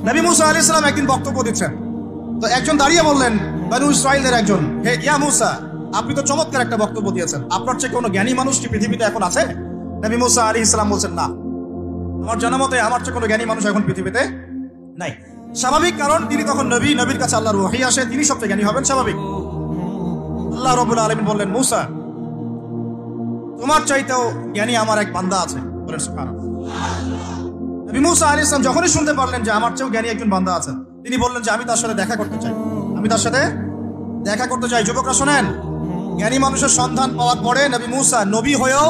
নবী মুসা আলাইহিস সালাম একদিন বক্তব্য দিচ্ছেন, তো একজন দাঁড়িয়ে বললেন, বনু ইসরাইলের একজন, হে ইয়া মুসা, আপনি তো চমৎকার একটা বক্তব্য দিয়েছেন, আপনার চেয়ে কোনো জ্ঞানী মানুষ কি পৃথিবীতে এখন আছে? নবী মুসা আলাইহিস সালাম বলছেন, না, আমার জানা মতে আমার চেয়ে কোনো জ্ঞানী মানুষ এখন পৃথিবীতে নাই। স্বাভাবিক, কারণ তিনি তখন নবী, নবীর কাছে আল্লাহর ওহী আসে, তিনি সবচেয়ে জ্ঞানী হবেন, স্বাভাবিক। আল্লাহ রাব্বুল আলামিন বললেন, মুসা, তোমার চাইতেও জ্ঞানী আমার এক বান্দা আছে। বলেন সুবহানাল্লাহ। নবী মুসা আলাইহিস সালাম যখনই শুনতে পারলেন যে আমার চেয়েও জ্ঞানী একজন বান্দা আছেন, তিনি বললেন যে আমি তার সাথে দেখা করতে চাই, আমি তার সাথে দেখা করতে চাই। যুবকরা শোনেন, জ্ঞানী মানুষের সন্ধান পাওয়ার পরে নবী মুসা নবী হয়েও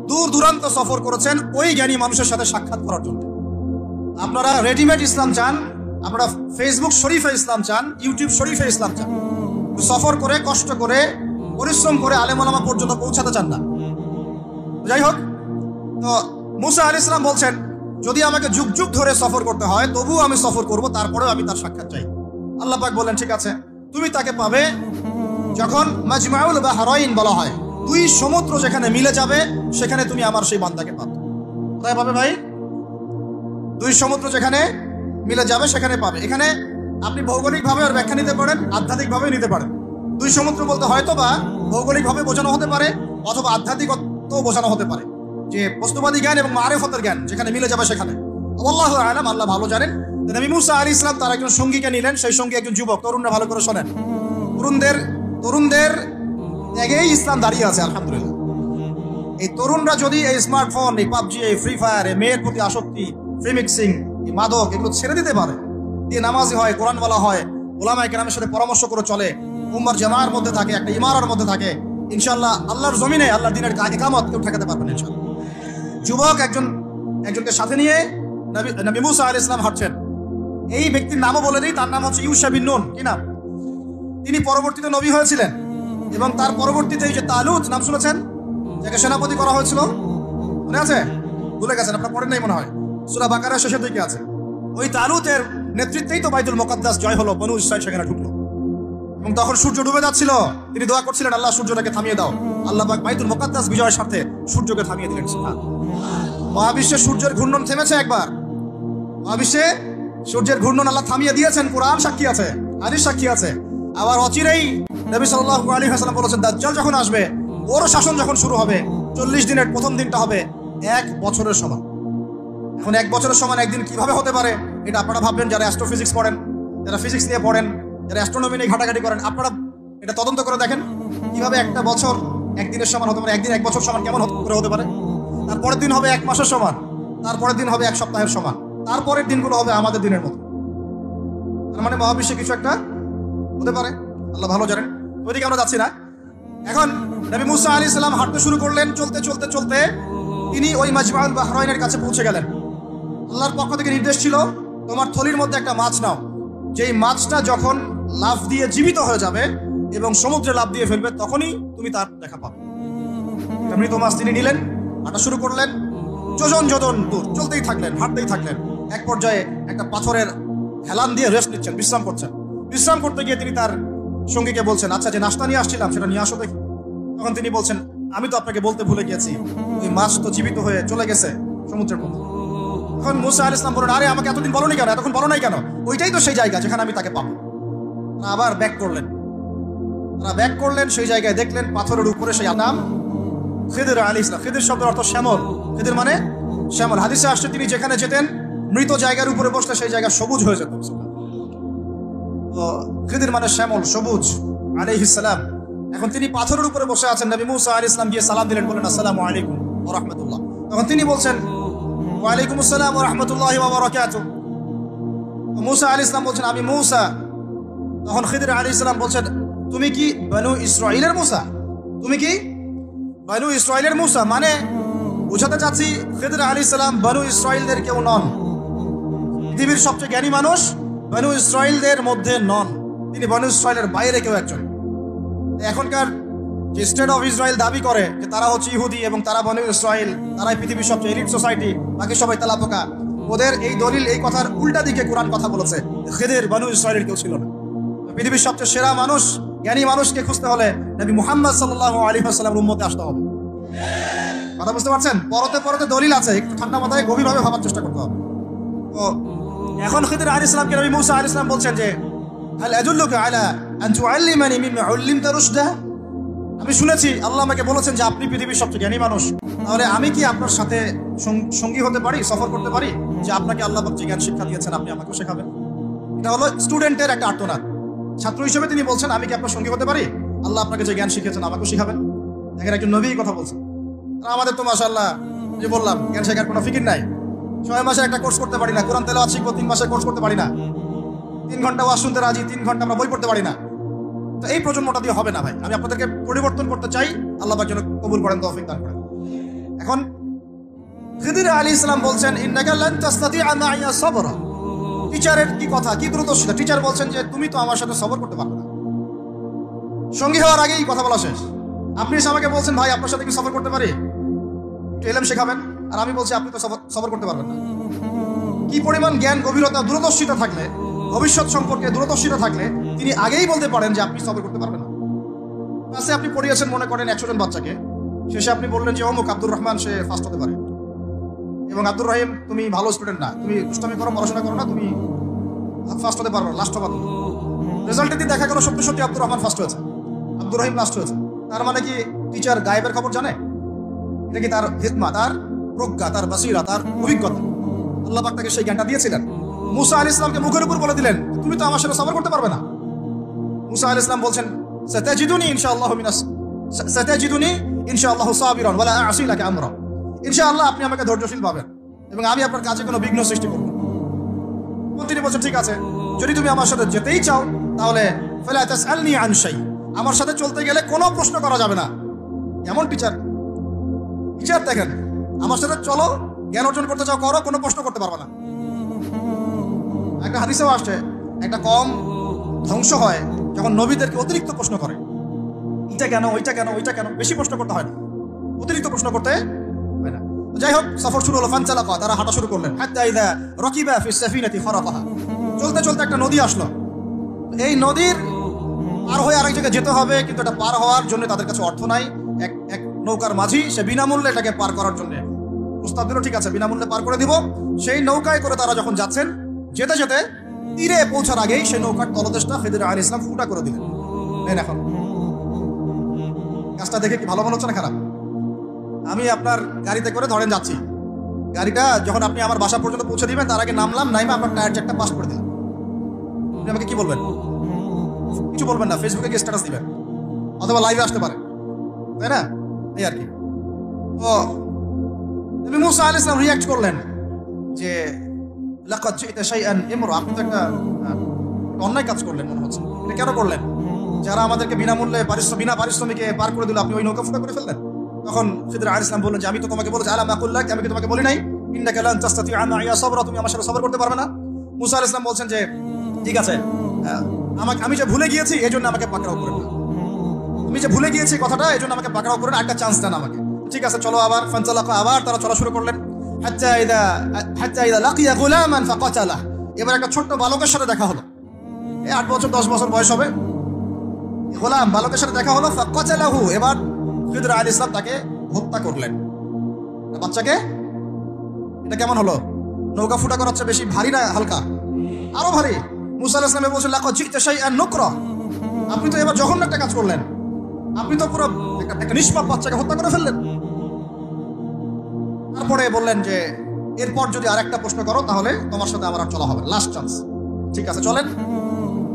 দূর দূরান্ত সফর করেছেন ওই জ্ঞানী মানুষের সাথে সাক্ষাৎ করার জন্য। আপনারা রেডিমেড ইসলাম চান, আপনারা ফেসবুক শরীফে ইসলাম চান, ইউটিউব শরীফে ইসলাম চান, সফর করে কষ্ট করে পরিশ্রম করে আলেম ওলামা পর্যন্ত পৌঁছাতে চান না। যাই হোক, তো মুসা আলাইহিস সালাম বলছেন, যদি আমাকে যুগ যুগ ধরে সফর করতে হয় তবুও আমি সফর করব, তারপরেও আমি তার সাক্ষাৎ চাই। আল্লাহ পাক বললেন, ঠিক আছে, তুমি তাকে পাবে যখন মাজমাউল বাহরাইন বলা হয়, দুই সমুদ্র যেখানে মিলে যাবে সেখানে তুমি আমার সেই বান্দাকে পাবে। কোথায় পাবে ভাই? দুই সমুদ্র যেখানে মিলে যাবে সেখানে পাবে। এখানে আপনি ভৌগোলিকভাবে আর ব্যাখ্যা নিতে পারেন, আধ্যাত্মিকভাবে নিতে পারেন। দুই সমুদ্র বলতে হয়তো বা ভৌগোলিকভাবে বোঝানো হতে পারে, অথবা আধ্যাত্মিকও বোঝানো হতে পারে, যে বস্তুবাদী জ্ঞান এবং মারিফতের জ্ঞান যেখানে মিলে যাবে সেখানে। আল্লাহু আ'লাম, আল্লাহ ভালো জানেন। নবী মুসা আলাইহিস সালাম তার একজন সঙ্গীকে নিলেন, সেই সঙ্গী একজন যুবক। তরুণরা ভালো করে শোনেন, তরুণদের ত্যাগেই ইসলাম দাঁড়িয়ে আছে, আলহামদুলিল্লাহ। এই তরুণরা যদি এই স্মার্টফোন, এই পাবজি, এই ফ্রি ফায়ার, এই মেয়ের প্রতি আসক্তি, ফ্রি মিক্সিং, এই মাদক, এগুলো ছেড়ে দিতে পারে, দিয়ে নামাজি হয়, কোরআন বলা হয়, উলামায়ে কেরামের সাথে পরামর্শ করে চলে, উম্মার জামার মধ্যে থাকে, একটা ইমারার মধ্যে থাকে, ইনশাআল্লাহ আল্লাহর জমিনে আল্লাহর দ্বীনের ইকামত কেউ ঠেকাতে পারবেন ইনশাআল্লাহ। যুবক একজনকে সাথে নিয়ে নবী মুসা আলাইহিস সালাম হাঁটছেন। এই ব্যক্তির নামও বলে দিই, তার নাম হচ্ছে ইউশা বিন নুন। কি নাম? তিনি পরবর্তীতে নবী হয়েছিলেন, এবং তার পরবর্তীতে এই যে তালুত নাম শুনেছেন, যাকে সেনাপতি করা হয়েছিল, মনে আছে? ভুলে গেছেন, আপনার পড়েন নাই মনে হয়, সূরা বাকারার শেষের দিকে আছে। ওই তালুতের নেতৃত্বেই তো বাইতুল মুকাদ্দাস জয় হলো, বনু ইসরাইল সেখানে ঢুকলো, এবং তখন সূর্য ডুবে যাচ্ছিল। তিনি দোয়া করছিলেন, আল্লাহ সূর্যটাকে থামিয়ে দাও। আল্লাহ পাক বাইতুল মুকাদ্দাস বিজয়ের স্বার্থে সূর্যকে থামিয়ে দিলেন। মহাবিশ্বে সূর্যের ঘূর্ণন থেমেছে একবার, মহাবিশ্বে সূর্যের ঘূর্ণন আল্লাহ থামিয়ে দিয়েছেন, কোরআন সাক্ষী আছে, হাদিস সাক্ষী আছে। আবার অচিরেই নবী সাল্লাল্লাহু আলাইহি ওয়াসাল্লাম বলেছেন, দাজ্জাল যখন আসবে, ওর শাসন যখন শুরু হবে, 40 দিনের প্রথম দিনটা হবে 1 বছরের সমান। এখন 1 বছরের সমান একদিন কিভাবে হতে পারে, এটা আপনারা ভাববেন, যারা অ্যাস্ট্রোফিজিক্স পড়েন, যারা ফিজিক্স নিয়ে পড়েন, যারা অ্যাস্ট্রোনমি নিয়ে ঘাটাঘাটি করেন, আপনারা এটা তদন্ত করে দেখেন কিভাবে একটা বছর একদিনের সমান হতে পারে। একদিন 1 বছর সমান কেমন করে হতে পারে? তারপরের দিন হবে 1 মাসের সমান, তারপরের দিন হবে 1 সপ্তাহের সমান, তারপরের দিনগুলো হবে আমাদের দিনের মতো। তার মানে মহাবিশ্বে কিছু একটা হতে পারে, আল্লাহ ভালো জানেন। ওইদিকে আমরা যাচ্ছি না। এখন নবী মুসা আলাইহিস সালাম হাঁটতে শুরু করলেন। চলতে চলতে চলতে তিনি ওই মাজমাউল বাহরাইনের কাছে পৌঁছে গেলেন। আল্লাহর পক্ষ থেকে নির্দেশ ছিল, তোমার থলির মধ্যে একটা মাছ নাও, যেই মাছটা যখন লাফ দিয়ে জীবিত হয়ে যাবে এবং সমুদ্রে লাফ দিয়ে ফেলবে, তখনই তুমি তার দেখা পাবে। মৃত মাছ তিনি নিলেন, হাঁটা শুরু করলেন, যোজন যোজন দূর চলতেই থাকলেন, হাঁটতেই থাকলেন। এক পর্যায়ে একটা পাথরের হেলান দিয়ে রেস্ট নিচ্ছেন, বিশ্রাম করছেন। বিশ্রাম করতে গিয়ে তিনি তার সঙ্গীকে বলছেন, আচ্ছা, যে নাস্তা নিয়ে আসছিলাম সেটা নিয়ে আসো দেখি। তখন তিনি বলছেন, আমি তো আপনাকে বলতে ভুলে গেছি, ওই মাছ তো জীবিত হয়ে চলে গেছে সমুদ্রের মধ্যে। তখন মুসা আলাইহিস সালাম বললেন, আরে আমাকে এতদিন বলোনি কেন, এতক্ষণ বলো নাই কেন? ওইটাই তো সেই জায়গা যেখানে আমি তাকে পাবো। তারা আবার ব্যাক করলেন, সেই জায়গায় দেখলেন পাথরের উপরে সেই নাম খিদির আলাইহিস সালাম। খিদির শব্দের অর্থ শ্যামল, খিদির মানে শ্যামল। হাদিসে আসছে, তিনি যেখানে যেতেন মৃত জায়গার উপরে বসলে সেই জায়গা সবুজ হয়ে যেত। তো খিদির মানে শ্যামল, সবুজ আলাইহিস সালাম। এখন তিনি পাথরের উপরে বসে আছেন। নবী মুসা আলাইহিস সালাম গিয়ে সালাম দিলেন, বলেন, আসসালামু আলাইকুম ওয়া রাহমাতুল্লাহ। তখন তিনি বলছেন, ওয়া আলাইকুম আসসালাম ওয়া রাহমাতুল্লাহি ওয়া বারাকাতুহু। মুসা আলাইহিস সালাম বলছেন, আমি মুসা। তখন খিদির আলাইহিস সালাম বলছেন, তুমি কি বনু ইসরাইলের মুসা? তুমি কি বনু ইসরাইলের মুসা? মানে বুঝাতে চাচ্ছি, খিদির আলাইহিস সালাম বনু ইসরাইলদের কেউ নন। পৃথিবীর সবচেয়ে জ্ঞানী মানুষ বনু ইসরাইলদের মধ্যে নন, তিনি বনু ইসরাইলের বাইরে কেউ একজন। এখনকার যে স্টেট অফ ইসরায়েল দাবি করে যে তারা হচ্ছে ইহুদি এবং তারা বনু ইসরাইল, তারাই পৃথিবীর সবচেয়ে এলিট সোসাইটি, বাকি সবাই তেলাপোকা, ওদের এই দলিল, এই কথার উল্টা দিকে কোরআন কথা বলেছে। খিদির বনু ইসরাইলের কেউ ছিল না। পৃথিবীর সবচেয়ে সেরা মানুষ, জ্ঞানী মানুষকে খুঁজতে হলে নবী মুহাম্মদ সাল্লাল্লাহু আলাইহি ওয়াসাল্লামের উম্মতে আসতে হবে। কথা বুঝতে পারছেন? পরতে পরতে দলিল আছে, একটু ঠান্ডা মাথায় গভীরভাবে ভাবার চেষ্টা করতে হবে। তো এখন খিদির আলাইহিস সালামকে নবী মুসা আলাইহিস সালাম বলছেন যে হাল আদুল্লুকা আলা আন তুআল্লিমানি মিম্মা উল্লিমতা রুশদা, আমি শুনেছি আল্লাহ আমাকে বলেছেন যে আপনি পৃথিবীর সবচেয়ে জ্ঞানী মানুষ, তাহলে আমি কি আপনার সাথে সঙ্গী হতে পারি, সফর করতে পারি, যে আপনাকে আল্লাহ পাক যে জ্ঞান শিক্ষা দিয়েছেন আপনি আমাকেও শেখাবেন? এটা হলো স্টুডেন্টের একটা আর্তনাদ। ছাত্র হিসেবে তিনি বলছেন আমি কি আপনার সঙ্গী হতে পারি, আল্লাহ আপনাকে যে জ্ঞান শিখিয়েছেন আমাকেও শিখাবেন। দেখেন একজন নবী কথা বলছেন। আর আমাদের তো মাশাআল্লাহ যে বললাম জ্ঞান শেখার কোনো ফিকির নাই। 6 মাসে একটা কোর্স করতে পারি না, কোরআন তেলাওয়াত শিখবো 3 মাসের কোর্স করতে পারি না, 3 ঘন্টা ওয়াজ শুনতে রাজি, 3 ঘন্টা আমরা বই পড়তে পারি না। তো এই প্রজন্মটা দিয়ে হবে না ভাই। আমি আপনাদেরকে পরিবর্তন করতে চাই, আল্লাহ পাক যেন কবুল করেন, তৌফিক দান করেন। এখন খিদির আলাইহিস সালাম বলছেন ইন্নাকা লান তাসতাতিআ মাইয়া সাবরা। টিচারের কি কথা, কি দ্রুতশীলতা। টিচার বলছেন যে তুমি তো আমার সাথে সবর করতে পারবে না। সঙ্গী হওয়ার আগেই কথা বলা শেষ। আপনি এসে আমাকে বলছেন ভাই আপনার সাথে কি সফর করতে পারি, একটু এলেম শেখাবেন, আর আমি বলছি আপনি তো সফর করতে পারবেন না। কি পরিমাণ জ্ঞান গভীরতা দূরদর্শিতা থাকলে, ভবিষ্যৎ সম্পর্কে দূরদর্শিতা থাকলে তিনি আগেই বলতে পারেন যে আপনি সফর করতে পারবেন না। ক্লাসে আপনি পড়িয়েছেন মনে করেন 100 জন বাচ্চাকে, শেষে আপনি বললেন যে অমুক আব্দুর রহমান সে ফার্স্ট হতে পারে, এবং আব্দুর রহিম তুমি ভালো স্টুডেন্ট না, তুমি দুষ্টামি করো, পড়াশোনা করো না, তুমি ফার্স্ট হতে পারবে না, লাস্ট হবা তুমি। রেজাল্টে দিয়ে দেখা গেল সত্যি সত্যি আব্দুর রহমান ফার্স্ট হয়েছে, আব্দুর রহিম লাস্ট হয়েছে। তার মানে কি টিচার গায়েবের খবর জানে? এটা কি তার হিকমা, তার প্রজ্ঞা, তার বাসিরা, তার অভিজ্ঞতা। আল্লাহ পাক তাকে সেই জ্ঞানটা দিয়েছিলেন। মুসা আলাইহিস সালামকে মুখের উপর বলে দিলেন তুমি তো আমার সাথে সফর করতে পারবে না। মুসা আলাইহিস সালাম বলছেন সাতাজিদুনি ইনশাআল্লাহু সাবিরান ওয়ালা আ'সি লাকা আমরা। ইনশাআল্লাহ আপনি আমাকে ধৈর্যশীল পাবেন এবং আমি আপনার কাজে কোনো বিঘ্ন সৃষ্টি করব না। তিনি বলছেন ঠিক আছে, যদি তুমি আমার সাথে যেতেই চাও তাহলে ফালা তাসআলনি আন শাই, আমার সাথে চলতে গেলে কোনো প্রশ্ন করা যাবে না। এমন টিচার দেখেন, আমার সাথে চলো, জ্ঞান অর্জন করতে চাও করো, কোনো প্রশ্ন করতে পারবে না। একটা হাদিসেও আসছে একটা কম ধ্বংস হয় যখন নবীদেরকে অতিরিক্ত প্রশ্ন করে, এটা কেন, ওইটা কেন, ওইটা কেন। বেশি প্রশ্ন করতে হয় না, অতিরিক্ত প্রশ্ন করতে হয় না। যাই হোক, সফর শুরু হলো। ফানসালাকা, তারা হাঁটা শুরু করলেন। হাত্তা ইযা রাকিবা ফিস সাফিনাতি ফারাকাহা, চলতে চলতে একটা নদী আসলো। এই নদীর পার হয়ে আরেক জায়গায় যেতে হবে, কিন্তু এটা পার হওয়ার জন্য তাদের কাছে অর্থ নাই। এক নৌকার মাঝি সে বিনামূল্যে এটাকে পার করার জন্য প্রস্তাব দিল, ঠিক আছে বিনামূল্যে পার করে দিব। সেই নৌকায় করে তারা যখন যাচ্ছেন, যেতে যেতে তীরে পৌঁছার আগেই সেই নৌকার তলদেশটা খিদির আলাইহিস সালাম ফুটা করে দিলেন। এখন কাজটা দেখে কি ভালো মনে হচ্ছে না খারাপ? আমি আপনার গাড়িতে করে ধরেন যাচ্ছি, গাড়িটা যখন আপনি আমার বাসা পর্যন্ত পৌঁছে দিবেন তার আগে নামলাম, নাইমা আপনার টায়ার জ্যাকটা পাস করে দিলাম, আপনি আমাকে কি বলবেন? কিছু বলবেন না, ফেসবুকে গিয়ে স্ট্যাটাস দিবেন অথবা লাইভে আসতে পারে, তাই না? এই আর কি। তো নবী মুসা আলাইহিস সালাম রিঅ্যাক্ট করলেন যে লাকাদ জি'তা শাইআন ইমরা, আপনি তো একটা অন্যায় কাজ করলেন মনে হচ্ছে। এটা কেন করলেন? যারা আমাদেরকে বিনামূল্যে বিনা পারিশ্রমিকে পার করে দিল, আপনি ওই নৌকা ফুটা করে ফেললেন। তখন খিদির আলাইহিস সালাম বললেন যে আমি তো তোমাকে বলেছি, আলাম আকুল লাক, আমি কি তোমাকে বলি নাই ইন্নাকা লান তাসতাতিআ মাইয়া সাবরা, তুমি আমার সাথে সবর করতে পারবে না। মুসা আলাইহিস সালাম বলছেন যে ঠিক আছে, আমি যে ভুলে গিয়েছি এই জন্য আমাকে পাকড়াও করেন না, আমি যে ভুলে গিয়েছি কথাটা এই জন্য আমাকে পাকড়াও করেন, একটা চান্স দেন আমাকে। ঠিক আছে চলো। আবার ফানসালাকা, আবার তারা চলা শুরু করলেন। হাত্তা ইযা লাকিয়া গুলামান ফাকাতালা, এবার একটা ছোট্ট বালকের সাথে দেখা হলো। এই 8 বছর 10 বছর বয়স হবে, গোলাম বালকের সাথে দেখা হলো। ফাকাতালাহু, এবার খিদির আলাইহিস সালাম তাকে হত্যা করলেন। বাচ্চাকে, এটা কেমন হলো? নৌকা ফুটা করার চেয়ে বেশি ভারী না হালকা? আরো ভারী। মুসা আলাইহিস সালাম বলছেন লাকাদ জি'তা শাইআন নুকরা, আপনি তো এবার জঘন্য একটা কাজ করলেন, আপনি তো পুরো একটা নিষ্পাপ বাচ্চাকে হত্যা করে ফেললেন। তারপরে বললেন যে এরপর যদি আরেকটা প্রশ্ন করো তাহলে তোমার সাথে আমার আর চলা হবে, লাস্ট চান্স। ঠিক আছে চলেন।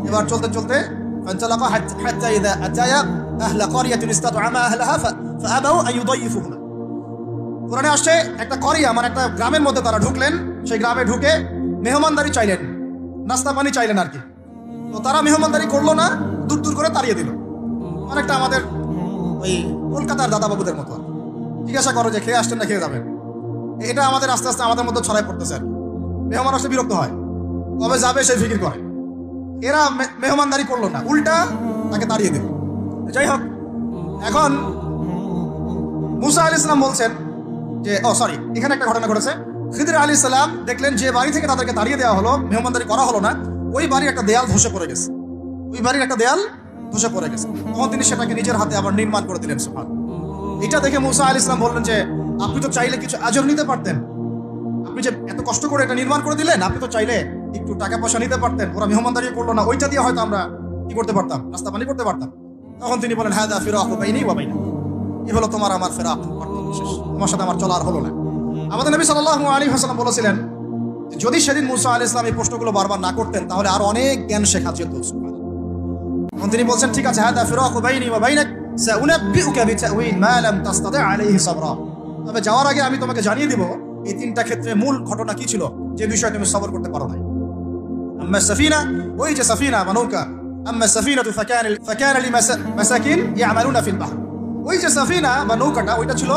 এবার চলতে চলতে ফানসালাকা হাত্তা ইযা আতায়া আহলা ক্বরিয়াতিন ইসতাতআমা আহলাহা ফাআবাউ আন ইউদাইফুহুমা। কোরআনে আসছে একটা করিয়া মানে একটা গ্রামের মধ্যে তারা ঢুকলেন। সেই গ্রামে ঢুকে মেহমানদারি চাইলেন, নাস্তা পানি চাইলেন আর কি। তো তারা মেহমানদারি করলো না, দূর দূর করে তাড়িয়ে দিল। অনেকটা আমাদের ওই কলকাতার দাদাবাবুদের মতো জিজ্ঞাসা করো যে খেয়ে আসছেন না খেয়ে যাবেন। এটা আমাদের আস্তে আস্তে আমাদের মধ্যে ছড়াই পড়তেছে আর কি। মেহমান আসতে বিরক্ত হয়, কবে যাবে সেই ফিকির করে। এরা মেহমানদারি করলো না, উল্টা তাকে তাড়িয়ে দিল। যাই হোক, এখন মুসা আলাইহিস সালাম বলছেন যে এখানে একটা ঘটনা ঘটেছে। খিদির আলাইহিস সালাম দেখলেন যে বাড়ি থেকে তাদেরকে তাড়িয়ে দেওয়া হলো, মেহমানদারি করা হলো না, ওই বাড়ির একটা দেয়াল ধসে পড়ে গেছে। তখন তিনি সেটাকে নিজের হাতে আবার নির্মাণ করে দিলেন। সুবহান। এটা দেখে মুসা আলাইহিস সালাম বললেন যে আপনি তো চাইলে কিছু আজর নিতে পারতেন, আপনি যে এত কষ্ট করে এটা নির্মাণ করে দিলেন, আপনি তো চাইলে একটু টাকা পয়সা নিতে পারতেন, ওরা মেহমানদারি করলো না, ওইটা দিয়ে হয়তো আমরা কি করতে পারতাম, নাস্তা পানি করতে পারতাম। তখন তিনি বলেন, হাদা ফিরাকু বাইনি ওয়া বাইনাক, এই হলো তোমার আমার ফিরাক, শেষ, তোমার সাথে আমার চলা আর হলো না। আমাদের নবী সাল্লাল্লাহু আলাইহি ওয়াসাল্লাম বলেছিলেন, যদি সেদিন মুসা আলাইহিস সালাম এই প্রশ্নগুলো বারবার না করতেন তাহলে আর অনেক জ্ঞান শেখা যেত। তখন তিনি বলছেন, ঠিক আছে, হাদা ফিরাকু বাইনি ওয়া বাইনাক সাউনাব্বিউকা বিতাউইল মা লাম তাসতাতি আলাইহি সাবরা, তবে যাওয়ার আগে আমি তোমাকে জানিয়ে দিব এই তিনটা ক্ষেত্রে মূল ঘটনা কি ছিল যে বিষয়ে তুমি সবর করতে পারো নাই। আম্মা সাফিনা, ওই যে সাফিনা বা নৌকা, আম্মা সাফিনাতু ফাকানা লিমাসাকিন ইয়ামালুনা ফিল বাহর, ওই যে সাফিনা বা নৌকাটা ওইটা ছিল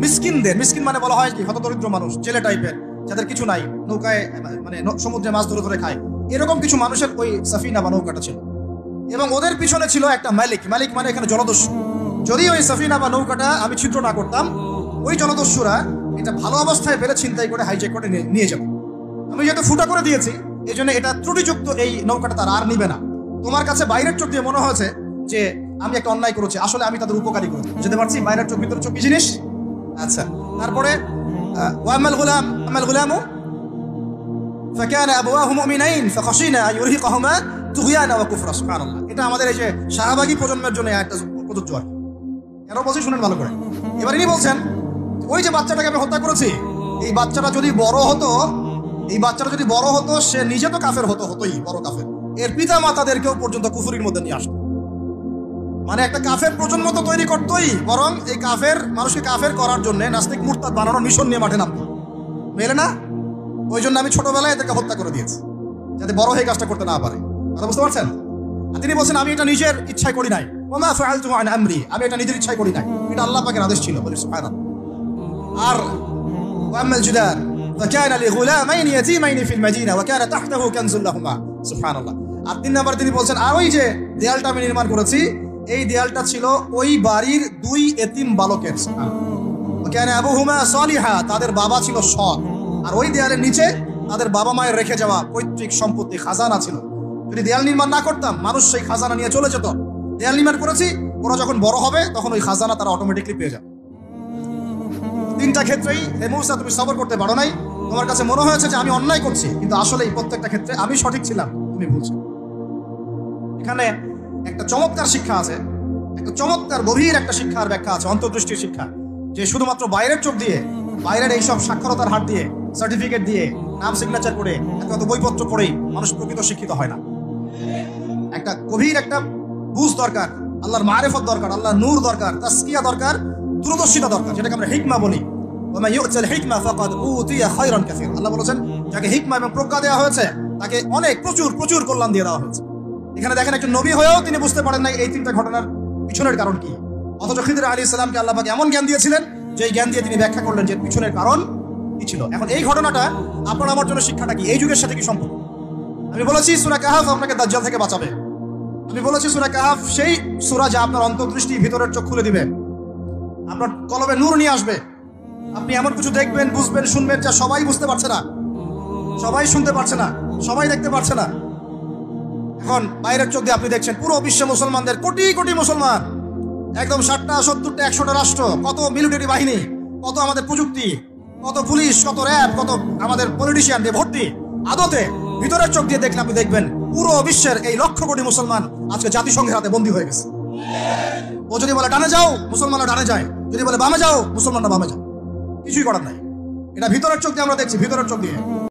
মিসকিনদের, মিসকিন মানে বলা হয় কি হতদরিদ্র মানুষ, জেলে টাইপের, যাদের কিছু নাই, নৌকায় মানে সমুদ্রে মাছ ধরে ধরে খায়, এরকম কিছু মানুষের ওই সাফিনা বা নৌকাটা ছিল। এবং ওদের পিছনে ছিল একটা মালিক, মালিক মানে এখানে জলদস্যু। যদি ওই সাফিনা বা নৌকাটা আমি ছিদ্র না করতাম, ওই জলদস্যুরা এটা ভালো অবস্থায় পেলে ছিনতাই করে হাইজ্যাক করে নিয়ে যাবে। আমি যেহেতু ফুটা করে দিয়েছি এই জন্য এটা ত্রুটিযুক্ত, এই নৌকাটা তারা আর নিবে না। তোমার কাছে বাইরের চোখ দিয়ে মনে হয়েছে যে আমি একটা অন্যায় করেছি, আসলে আমি তাদের উপকারী করেছি, বুঝতে পারছি বাইরের চোখ ভিতরের চোখ কি জিনিস। আচ্ছা, তারপরে ওয়ামাল গুলামু ফাকানা আবওয়াহু মুমিনাইন ফাখাশিনা আন ইউরহিকাহুমা তুগয়ানা ওয়া কুফরা, সুবহানাল্লাহ। এটা আমাদের এই যে শাহবাগী প্রজন্মের জন্য একটা প্রযোজ্য আর কেন বলছি শুনেন ভালো করে। এবার ইনি বলছেন, ওই যে বাচ্চাটাকে আমি হত্যা করেছি, এই বাচ্চাটা যদি বড় হতো, এই বাচ্চাটা যদি বড় হতো, সে নিজে তো কাফের হতোই, বড় কাফের, এর পিতা মাতাদেরকেও পর্যন্ত কুফরির মধ্যে নিয়ে আসতো। মানে একটা কাফের প্রজন্ম তো তৈরি করতোই, বরং এই কাফের মানুষকে কাফের করার জন্য নাস্তিক মুরতাদ বানানোর মিশন নিয়ে মাঠে নামতো, মেলে না? ওই জন্য আমি ছোটবেলায় এদেরকে হত্যা করে দিয়েছি যাতে বড় হয়ে কাজটা করতে না পারে। কথা বুঝতে পারছেন? আর তিনি বলছেন, আমি এটা নিজের ইচ্ছায় করি নাই, ওমা ফাআলতুহু আন আমরি, আমি এটা নিজের ইচ্ছায় করি নাই, এটা আল্লাহ পাকের আদেশ ছিল, বলি সুবহানাল্লাহ। আর ওয়াম্মাল জুদার ফাকানা লিগুলামাইন ইয়াতীমাইন ফিল মাদিনা ওয়া কানা তাহতাহু কানজুল লাহুমা, সুবহানাল্লাহ। আর 3 নাম্বার তিনি বলছেন, আর ওই যে দেয়ালটা আমি নির্মাণ করেছি, এই দেয়ালটা ছিল ওই বাড়ির 2 এতিম বালকের, ওয়া কানা আবুহুমা সালিহা, তাদের বাবা ছিল সৎ, আর ওই দেয়ালের নিচে তাদের বাবা মায়ের রেখে যাওয়া পৈতৃক সম্পত্তি খাজানা ছিল। যদি দেয়াল নির্মাণ না করতাম মানুষ সেই খাজানা নিয়ে চলে যেত। দেয়াল নির্মাণ করেছি, ওরা যখন বড় হবে তখন ওই খাজানা তারা অটোমেটিকলি পেয়ে যাবে। 3টা ক্ষেত্রেই হে মূসা তুমি সবর করতে পারো নাই, তোমার কাছে মনে হয়েছে যে আমি অন্যায় করছি, কিন্তু আসলে এই প্রত্যেকটা ক্ষেত্রে আমি সঠিক ছিলাম, তুমি ভুলছো। এখানে একটা চমৎকার শিক্ষা আছে, একটা চমৎকার গভীর একটা শিক্ষার ব্যাখ্যা আছে, অন্তর্দৃষ্টির শিক্ষা, যে শুধুমাত্র বাইরের চোখ দিয়ে, বাইরের এইসব সাক্ষরতার হাত দিয়ে, সার্টিফিকেট দিয়ে, নাম সিগনেচার করে, এত বইপত্র পড়েই মানুষ প্রকৃত শিক্ষিত হয় না। একটা গভীর একটা বুঝ দরকার, আল্লাহর মারিফত দরকার, আল্লাহর নূর দরকার, তাসকিয়া দরকার, দূরদর্শিতা দরকার, যেটাকে আমরা হিকমা বলি। ওয়া ইউতাল হিকমা ফাকাদ উতিয়া খায়রান কাসীর, আল্লাহ বলেছেন যাকে হিকমা এবং প্রজ্ঞা দেওয়া হয়েছে তাকে অনেক প্রচুর কল্যাণ দিয়ে দেওয়া হয়েছে। এখানে দেখেন একজন নবী হয়েও তিনি বুঝতে পারেন নাই এই 3টা ঘটনার পিছনের কারণ কি, অথচ খিদর আলাইহিস সালামকে আল্লাহ পাক এমন জ্ঞান দিয়েছিলেন যে এই জ্ঞান দিয়ে তিনি ব্যাখ্যা করলেন যে পিছনের কারণ কি ছিল। এখন এই ঘটনাটা আপনার আমার জন্য শিক্ষাটা কি, এই যুগের সাথে কি সম্পর্ক? আমি বলেছি সূরা কাহাফ আপনাকে দাজ্জাল থেকে বাঁচাবে। আমি বলেছি সূরা কাহাফ সেই সূরা যা আপনার অন্তর্দৃষ্টি, ভিতরের চোখ খুলে দিবে, আপনার কলবে নূর নিয়ে আসবে। আপনি এমন কিছু দেখবেন, বুঝবেন, শুনবেন যা সবাই বুঝতে পারছে না, সবাই শুনতে পারছে না, সবাই দেখতে পারছে না। এখন বাইরের চোখ দিয়ে আপনি দেখছেন পুরো বিশ্বে মুসলমানদের, কোটি কোটি মুসলমান, একদম 60টা 70টা 100টা রাষ্ট্র, কত মিলিটারি বাহিনী, কত আমাদের প্রযুক্তি, কত পুলিশ, কত র্যাব, কত আমাদের পলিটিশিয়ান দিয়ে ভর্তি। আদতে ভিতরের চোখ দিয়ে দেখলে আপনি দেখবেন পুরো বিশ্বের এই লক্ষ কোটি মুসলমান আজকে জাতিসংঘের হাতে বন্দী হয়ে গেছে। ও যদি বলে ডানে যাও, মুসলমানরা ডানে যায়, যদি বলে বামে যাও, মুসলমানরা বামে যায়, কিছুই করার নাই। এটা ভিতরের চোখ দিয়ে আমরা দেখছি, ভিতরের চোখ দিয়ে।